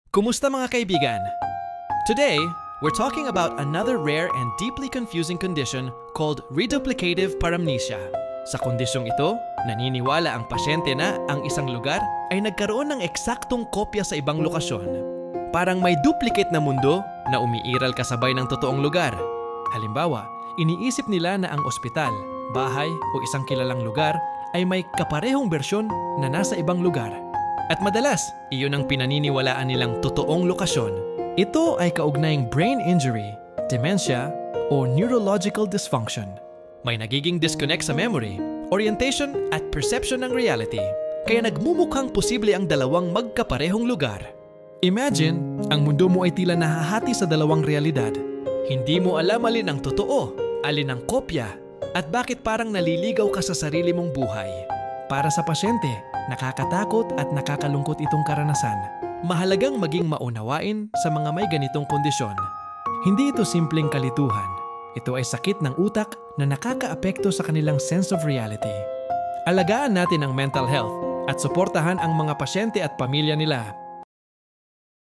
Kumusta mga kaibigan? Today, we're talking about another rare and deeply confusing condition called reduplicative paramnesia. Sa kondisyong ito, naniniwala ang pasyente na ang isang lugar ay nagkaroon ng eksaktong kopya sa ibang lokasyon. Parang may duplicate na mundo na umiiral kasabay ng totoong lugar. Halimbawa, iniisip nila na ang ospital, bahay o isang kilalang lugar ay may kaparehong bersyon na nasa ibang lugar. At madalas, iyon ang pinaniniwalaan nilang totoong lokasyon. Ito ay kaugnayang brain injury, dementia, o neurological dysfunction. May nagiging disconnect sa memory, orientation at perception ng reality, kaya nagmumukhang posible ang dalawang magkaparehong lugar. Imagine, ang mundo mo ay tila nahahati sa dalawang realidad. Hindi mo alam alin ang totoo, alin ang kopya, at bakit parang naliligaw ka sa sarili mong buhay. Para sa pasyente, nakakatakot at nakakalungkot itong karanasan. Mahalagang maging maunawain sa mga may ganitong kondisyon. Hindi ito simpleng kalituhan. Ito ay sakit ng utak na nakakaapekto sa kanilang sense of reality. Alagaan natin ang mental health at suportahan ang mga pasyente at pamilya nila.